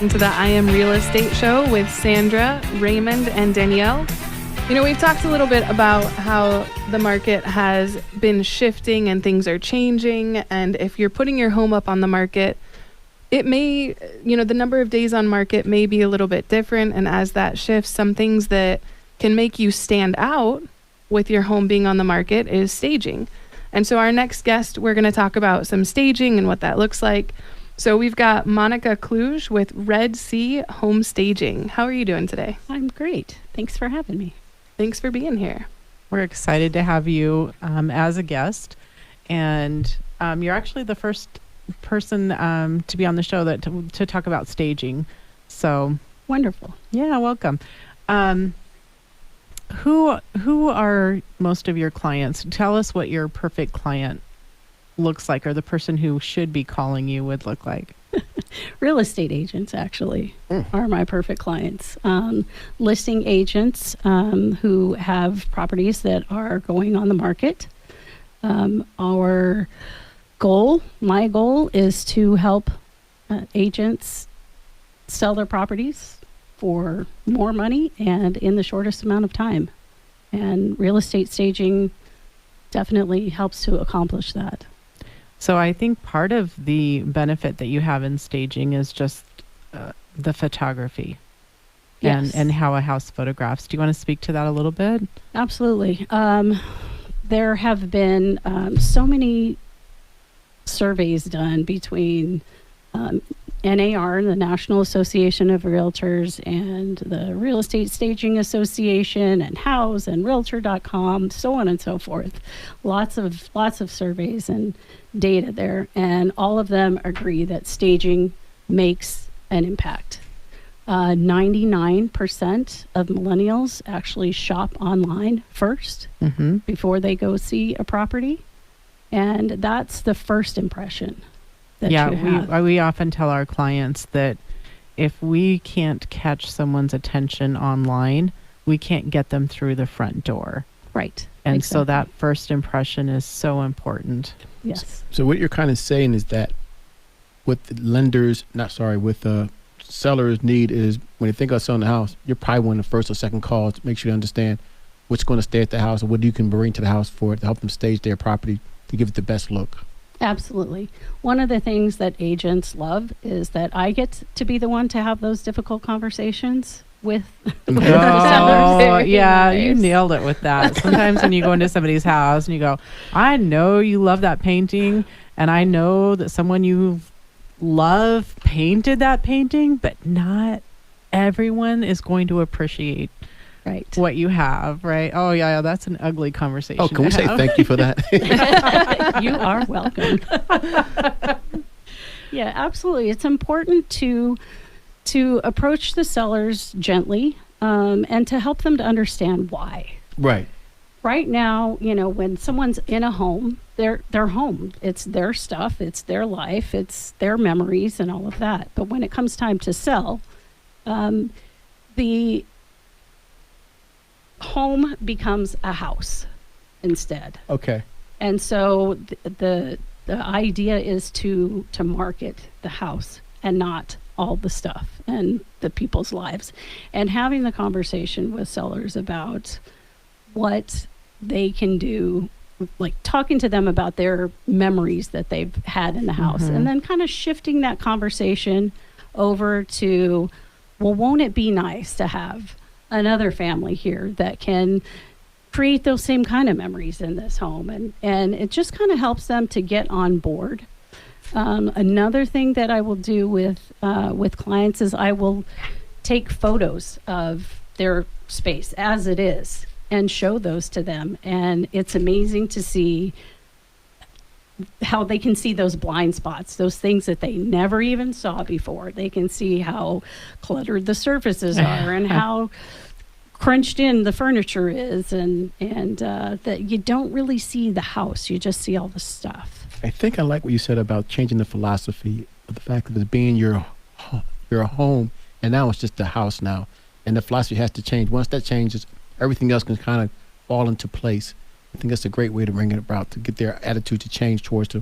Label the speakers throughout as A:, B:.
A: listen to the I Am Real Estate Show with Sandra, Raymond, and Danielle. You know, we've talked a little bit about how the market has been shifting and things are changing. And if you're putting your home up on the market, it may, the number of days on market may be a little bit different. And as that shifts, some things that can make you stand out with your home being on the market is staging. And so our next guest, we're going to talk about some staging and what that looks like. So we've got Monica Kluge with Red Sea Home Staging. How are you doing today?
B: I'm great. Thanks for having me.
A: Thanks for being here.
C: We're excited to have you as a guest. And you're actually the first person to be on the show to talk about staging. So
B: wonderful.
C: Yeah, welcome. Who are most of your clients? Tell us what your perfect client looks like, or the person who should be calling you would look like.
B: Real estate agents actually are my perfect clients. Listing agents who have properties that are going on the market. My goal is to help agents sell their properties for more money and in the shortest amount of time. And real estate staging definitely helps to accomplish that.
C: So I think part of the benefit that you have in staging is just the photography.
B: Yes.
C: and how a house photographs. Do you want to speak to that a little bit?
B: Absolutely. There have been so many surveys done between NAR, the National Association of Realtors, and the Real Estate Staging Association, and House, and Realtor.com, so on and so forth. Lots of surveys and data there, and all of them agree that staging makes an impact. 99% of millennials actually shop online first before they go see a property, and that's the first impression.
C: We often tell our clients that if we can't catch someone's attention online, we can't get them through the front door.
B: Right.
C: And
B: exactly.
C: So that first impression is so important.
B: Yes.
D: So what you're kind of saying is that what the sellers need is, when they think of selling the house, you're probably one of the first or second calls to make sure you understand what's going to stay at the house and what you can bring to the house for it to help them stage their property to give it the best look.
B: Absolutely. One of the things that agents love is that I get to be the one to have those difficult conversations with the sellers.
C: Yeah, you nailed it with that. Sometimes when you go into somebody's house and you go, I know you love that painting, and I know that someone you love painted that painting, but not everyone is going to appreciate what you have, right? Oh, yeah, that's an ugly conversation.
D: Oh, can we say thank you for that?
B: You are welcome. Yeah, absolutely. It's important to approach the sellers gently and to help them to understand why.
D: Right.
B: Right now, when someone's in a home, they're home. It's their stuff. It's their life. It's their memories and all of that. But when it comes time to sell, the home becomes a house instead.
D: Okay.
B: And so the idea is to market the house and not all the stuff and the people's lives, and having the conversation with sellers about what they can do, like talking to them about their memories that they've had in the house, and then kind of shifting that conversation over to, well, won't it be nice to have another family here that can create those same kind of memories in this home, and it just kind of helps them to get on board. Another thing that I will do with clients is I will take photos of their space as it is and show those to them, and it's amazing to see how they can see those blind spots, those things that they never even saw before. They can see how cluttered the surfaces are and how crunched in the furniture is, and that you don't really see the house, you just see all the stuff.
D: I think I like what you said about changing the philosophy of the fact that it's being your home, and now it's just the house now, and the philosophy has to change. Once that changes, everything else can kind of fall into place. I think that's a great way to bring it about, to get their attitude to change towards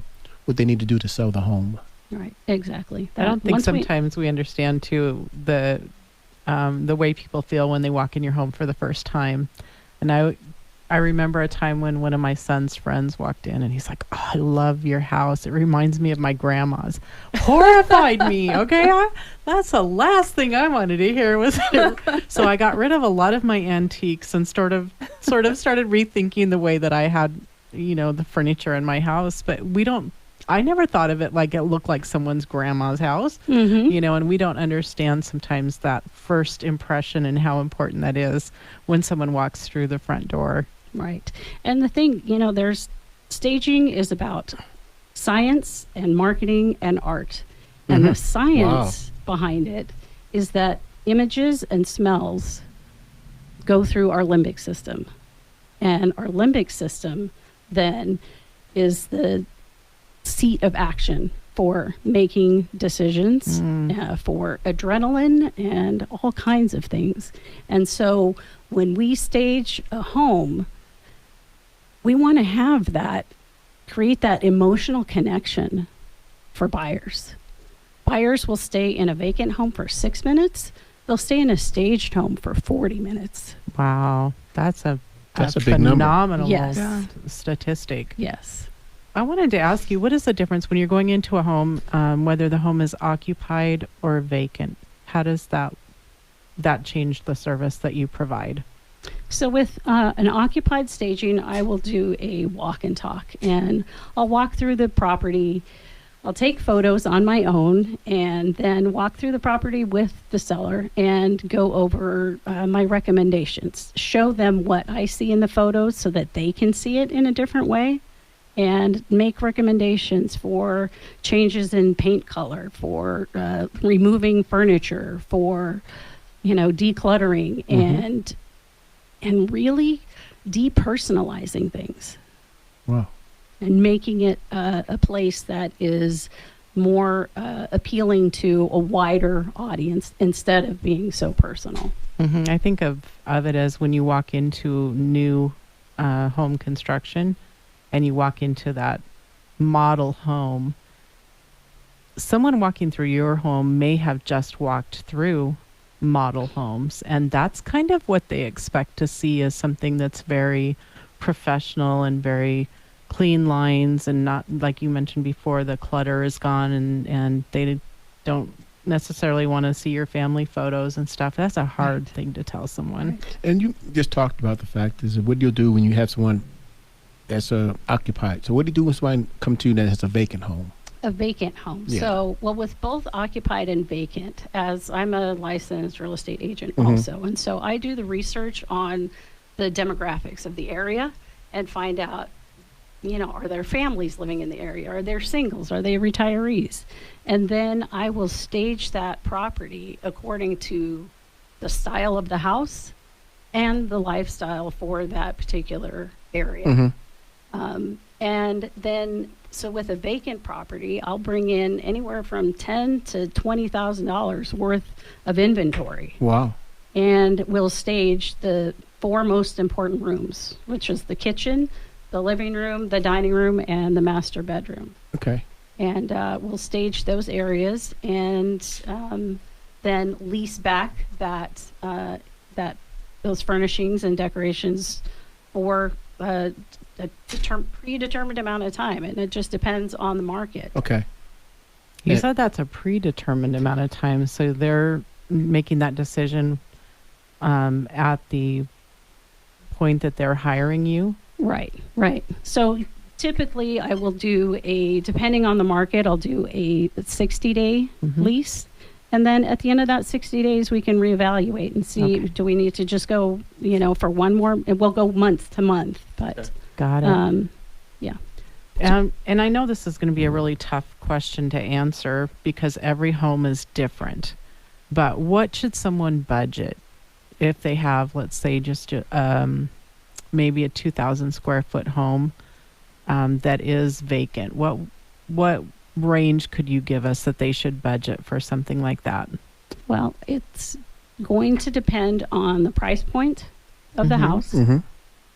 D: what they need to do to sell the home.
B: Right. Exactly.
C: I don't think
B: once
C: sometimes we understand too the way people feel when they walk in your home for the first time. And I remember a time when one of my son's friends walked in and he's like, "Oh, I love your house. It reminds me of my grandma's." Horrified me. Okay. That's the last thing I wanted to hear was so I got rid of a lot of my antiques and sort of started rethinking the way that I had, the furniture in my house. But I never thought of it like it looked like someone's grandma's house, and we don't understand sometimes that first impression and how important that is when someone walks through the front door.
B: Right. And the thing, there's staging is about science and marketing and art. And the science behind it is that images and smells go through our limbic system. And our limbic system then is the seat of action for making decisions, for adrenaline and all kinds of things. And so when we stage a home, we want to create that emotional connection for buyers. Buyers will stay in a vacant home for 6 minutes. They'll stay in a staged home for 40 minutes.
C: Wow. That's a
D: big number.
C: Phenomenal
B: Yes.
C: statistic.
B: Yes.
C: I wanted to ask you, what is the difference when you're going into a home, whether the home is occupied or vacant? How does that change the service that you provide?
B: So with an occupied staging, I will do a walk and talk, and I'll walk through the property. I'll take photos on my own and then walk through the property with the seller and go over my recommendations, show them what I see in the photos so that they can see it in a different way, and make recommendations for changes in paint color, for removing furniture, for decluttering, and really depersonalizing things.
D: Wow.
B: And making it a place that is more appealing to a wider audience instead of being so personal.
C: I think of it as when you walk into new home construction and you walk into that model home, someone walking through your home may have just walked through model homes, and that's kind of what they expect to see, is something that's very professional and very clean lines, and not, like you mentioned before, the clutter is gone, and they don't necessarily want to see your family photos and stuff. That's a hard thing to tell someone.
D: And you just talked about the fact is, what do you do when you have someone that's occupied? So what do you do when someone come to you that has a vacant home?
B: A vacant home.
D: Yeah.
B: So, with both occupied and vacant, as I'm a licensed real estate agent also, and so I do the research on the demographics of the area and find out, are there families living in the area? Are there singles? Are they retirees? And then I will stage that property according to the style of the house and the lifestyle for that particular area. And then, so with a vacant property, I'll bring in anywhere from $10,000 to $20,000 worth of inventory.
D: Wow.
B: And we'll stage the 4 most important rooms, which is the kitchen, the living room, the dining room, and the master bedroom.
D: Okay.
B: And we'll stage those areas and then lease back those furnishings and decorations for a predetermined amount of time, and it just depends on the market.
D: Okay.
C: You said that's a predetermined amount of time, so they're making that decision at the point that they're hiring you?
B: Right. So typically I will do depending on the market, I'll do a 60-day lease. And then at the end of that 60 days, we can reevaluate and see, do we need to just go, for one more, and we'll go month to month, but.
C: Got it.
B: Yeah.
C: And I know this is going to be a really tough question to answer because every home is different. But what should someone budget if they have, let's say, just maybe a 2,000 square foot home that is vacant? What range could you give us that they should budget for something like that?
B: Well, it's going to depend on the price point of the house.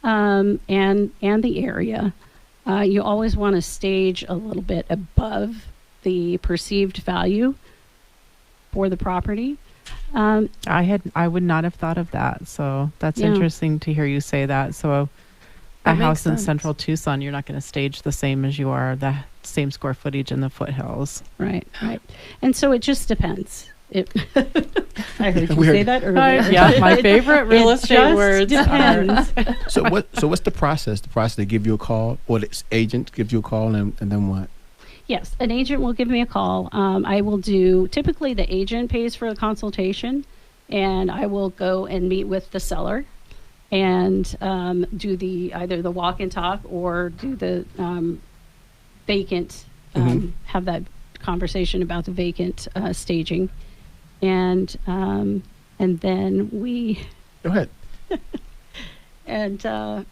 B: And the area. You always want to stage a little bit above the perceived value for the property.
C: I would not have thought of that. So that's
B: Yeah.
C: interesting to hear you say that. So
A: That
C: a
A: makes
C: house in
A: sense.
C: central Tucson, you're not going to stage the same as you are the same square footage in the foothills.
B: Right. And so it just depends. I heard you
D: Weird.
B: say that earlier.
C: Yeah, my favorite real
B: It
C: estate
B: just
C: words
B: depends.
D: So what's the process? The process, they give you a call, or the agent gives you a call, and then what?
B: Yes, an agent will give me a call. I will do, typically the agent pays for a consultation, and I will go and meet with the seller and do either the walk and talk or do the vacant, have that conversation about the vacant staging. And then we,
D: Go ahead.
B: and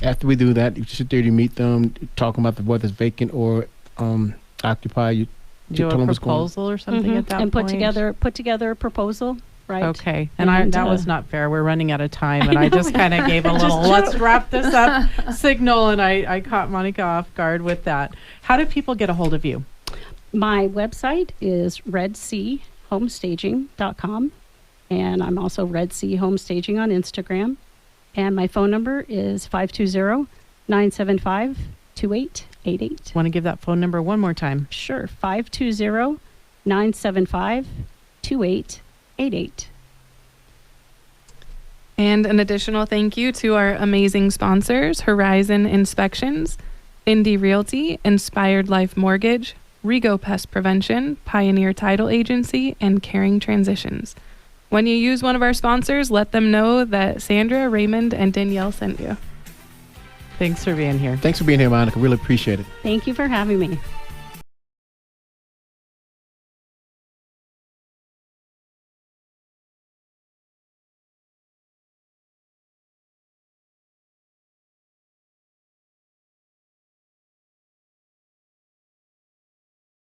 D: After we do that, you sit there, you meet them, talking about whether it's vacant or occupied. You
C: Do
D: tell them
C: a
D: what's going on.
C: proposal or something at that
B: and
C: point.
B: put together a proposal, right?
C: Okay, and
B: And,
C: that was not fair. We're running out of time, and I
B: know.
C: just kind of gave a little "let's wrap this up" signal, and I caught Monica off guard with that. How do people get a hold of you?
B: My website is redseahomestaging.com, and I'm also Red Sea Home Staging on Instagram. And my phone number is 520-975-2888.
C: Want to give that phone number one more time?
B: Sure, 520-975-2888.
A: And an additional thank you to our amazing sponsors, Horizon Inspections, Indy Realty, Inspired Life Mortgage, Rego Pest Prevention, Pioneer Title Agency, and Caring Transitions. When you use one of our sponsors, let them know that Sandra, Raymond, and Danielle sent you.
C: Thanks for being here.
D: Thanks for being here, Monica. Really appreciate it.
B: Thank you for having me.